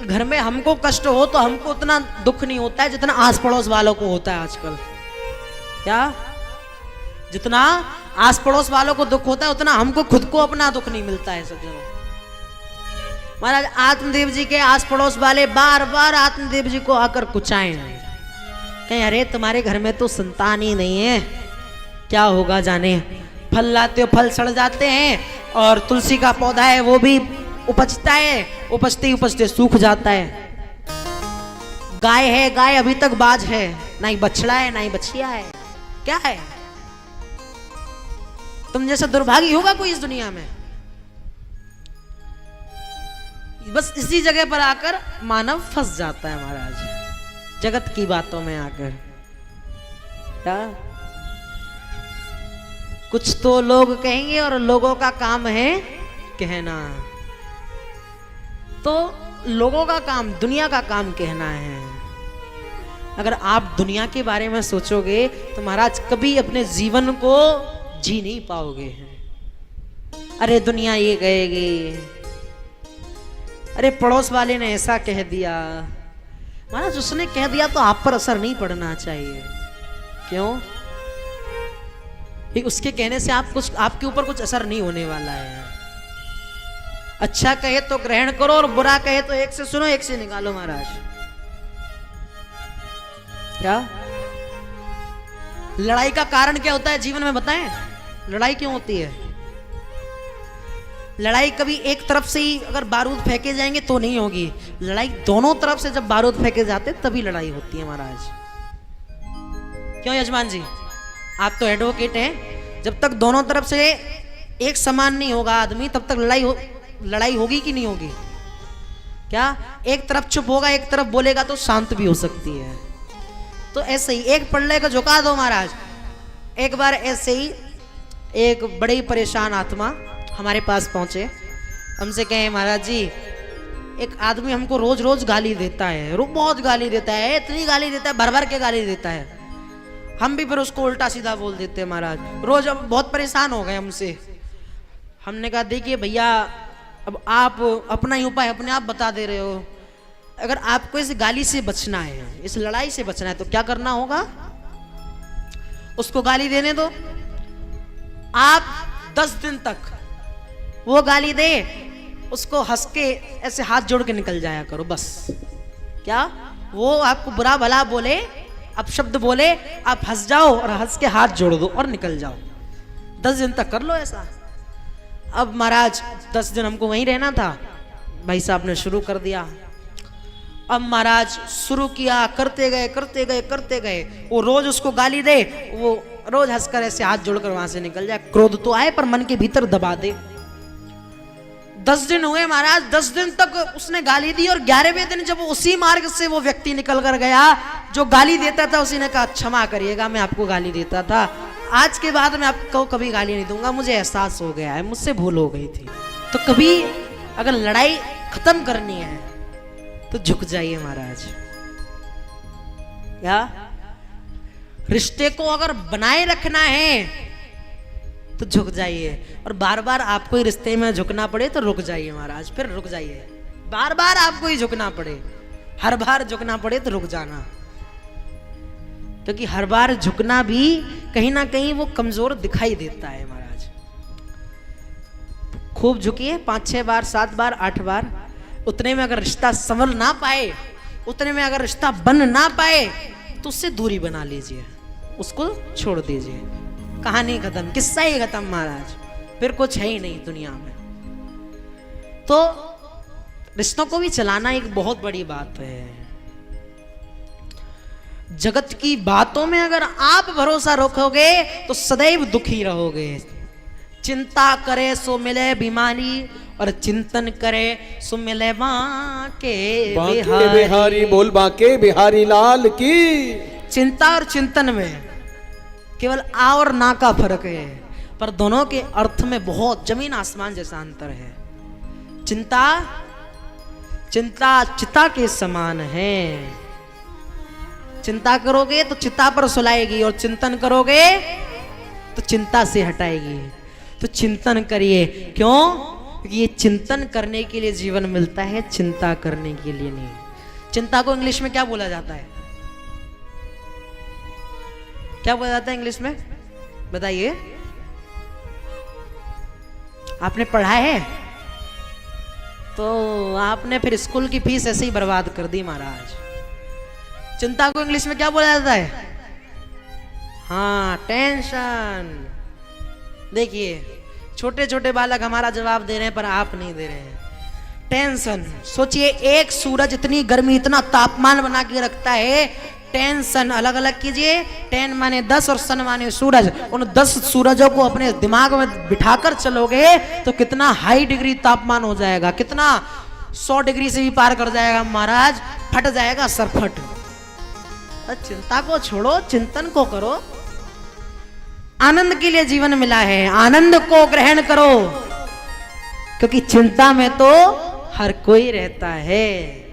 घर में हमको कष्ट हो तो हमको उतना दुख नहीं होता है जितना आस पड़ोस वालों को होता है आजकल। क्या? जितना आस पड़ोस वालों को दुख होता है उतना हमको खुद को अपना दुख नहीं मिलता है सज्जनों। महाराज आत्मदेव जी के आस पड़ोस वाले बार बार आत्मदेव जी को आकर कुचाएं, कहीं अरे तुम्हारे घर में तो संतान ही नहीं है, क्या होगा जाने। फल लाते हो फल सड़ जाते हैं, और तुलसी का पौधा है वो भी उपजता है, उपजते उपजते सूख जाता है। गाय है, गाय अभी तक बाज है, ना ही बछड़ा है ना ही बछिया है, क्या है। तुम जैसा दुर्भागी होगा कोई इस दुनिया में। बस इसी जगह पर आकर मानव फंस जाता है महाराज, जगत की बातों में आकर। क्या? कुछ तो लोग कहेंगे और लोगों का काम है कहना। तो लोगों का काम, दुनिया का काम कहना है। अगर आप दुनिया के बारे में सोचोगे तो महाराज कभी अपने जीवन को जी नहीं पाओगे। अरे दुनिया ये कहेगी, अरे पड़ोस वाले ने ऐसा कह दिया। महाराज उसने कह दिया तो आप पर असर नहीं पड़ना चाहिए। क्यों? उसके कहने से आपके ऊपर कुछ असर नहीं होने वाला है। अच्छा कहे तो ग्रहण करो और बुरा कहे तो एक से सुनो एक से निकालो महाराज। क्या? लड़ाई का कारण क्या होता है जीवन में बताएं? लड़ाई क्यों होती है? लड़ाई कभी एक तरफ से ही अगर बारूद फेंके जाएंगे तो नहीं होगी। लड़ाई दोनों तरफ से जब बारूद फेंके जाते तभी लड़ाई होती है महाराज। क्यों यजमान जी? आप तो एडवोकेट हैं। जब तक दोनों तरफ से एक समान नहीं होगा आदमी तब तक लड़ाई होगी कि नहीं होगी? क्या? एक तरफ चुप होगा एक तरफ बोलेगा तो शांत भी हो सकती है। तो ऐसे ही एक पल्ले को झुका दो महाराज। एक बार ऐसे ही एक बड़े ही परेशान आत्मा हमारे पास पहुंचे, हमसे कहे महाराज जी एक आदमी हमको रोज रोज गाली देता है, बहुत गाली देता है, इतनी गाली देता है, भर भर के गाली देता है। हम भी फिर उसको उल्टा सीधा बोल देते हैं महाराज। रोज अब बहुत परेशान हो गए हमसे। हमने कहा देखिए भैया अब आप अपना ही उपाय अपने आप बता दे रहे हो। अगर आपको इस गाली से बचना है, इस लड़ाई से बचना है तो क्या करना होगा? उसको गाली देने दो। आप 10 दिन तक वो गाली दे, उसको हंस के ऐसे हाथ जोड़ के निकल जाया करो बस। क्या? वो आपको बुरा भला बोले, अपशब्द बोले, आप हंस जाओ और हंस के हाथ जोड़ दो और निकल जाओ। 10 दिन तक कर लो ऐसा। अब महाराज 10 दिन हमको वहीं रहना था। भाई साहब ने शुरू कर दिया। अब महाराज शुरू किया, करते गए करते गए करते गए। वो रोज उसको गाली दे, वो रोज हंसकर ऐसे हाथ जोड़कर वहां से निकल जाए। क्रोध तो आए पर मन के भीतर दबा दे। 10 दिन हुए महाराज। 10 दिन तक उसने गाली दी और 11वें दिन जब उसी मार्ग से वो व्यक्ति निकल कर गया जो गाली देता था, उसी ने कहा क्षमा करिएगा मैं आपको गाली देता था, आज के बाद मैं आपको कभी गाली नहीं दूंगा, मुझे एहसास हो गया है, मुझसे भूल हो गई थी। तो कभी अगर लड़ाई खत्म करनी है तो झुक जाइए महाराज। क्या? रिश्ते को अगर बनाए रखना है तो झुक जाइए। और बार बार आपको ही रिश्ते में झुकना पड़े तो रुक जाइए महाराज, फिर रुक जाइए। बार बार आपको ही झुकना पड़े, हर बार झुकना पड़े तो रुक जाना। क्योंकि हर बार झुकना भी कहीं ना कहीं वो कमजोर दिखाई देता है महाराज। खूब झुकिए 5-6 बार, 7 बार, 8 बार। उतने में अगर रिश्ता संभल ना पाए, उतने में अगर रिश्ता बन ना पाए तो उससे दूरी बना लीजिए, उसको छोड़ दीजिए। कहानी खत्म, किस्सा ही खत्म महाराज, फिर कुछ है ही नहीं दुनिया में। तो रिश्तों को भी चलाना एक बहुत बड़ी बात है। जगत की बातों में अगर आप भरोसा रखोगे तो सदैव दुखी रहोगे। चिंता करे सो मिले बीमारी और चिंतन करे सो मिले बांके बिहारी। बोल बांके बिहारी लाल की। चिंता और चिंतन में केवल आ और ना का फर्क है, पर दोनों के अर्थ में बहुत जमीन आसमान जैसा अंतर है। चिंता चिता के समान है। चिंता करोगे तो चिता पर सुलाएगी और चिंतन करोगे तो चिंता से हटाएगी। तो चिंतन करिए। क्यों? क्योंकि ये चिंतन करने के लिए जीवन मिलता है, चिंता करने के लिए नहीं। चिंता को इंग्लिश में क्या बोला जाता है? क्या बोला जाता है इंग्लिश में, बताइए? आपने पढ़ा है? तो आपने फिर स्कूल की फीस ऐसे ही बर्बाद कर दी महाराज। चिंता को इंग्लिश में क्या बोला जाता है? हाँ, टेंशन। देखिए छोटे छोटे बालक हमारा जवाब दे रहे हैं पर आप नहीं दे रहे हैं। टेंशन। सोचिए एक सूरज इतनी गर्मी, इतना तापमान बना के रखता है। टेंशन अलग अलग कीजिए, टेन माने 10 और सन माने सूरज। उन 10 सूरजों को अपने दिमाग में बिठाकर चलोगे तो कितना हाई डिग्री तापमान हो जाएगा, कितना 100 डिग्री से भी पार कर जाएगा महाराज, फट जाएगा सरफट। चिंता को छोड़ो, चिंतन को करो। आनंद के लिए जीवन मिला है, आनंद को ग्रहण करो, क्योंकि चिंता में तो हर कोई रहता है।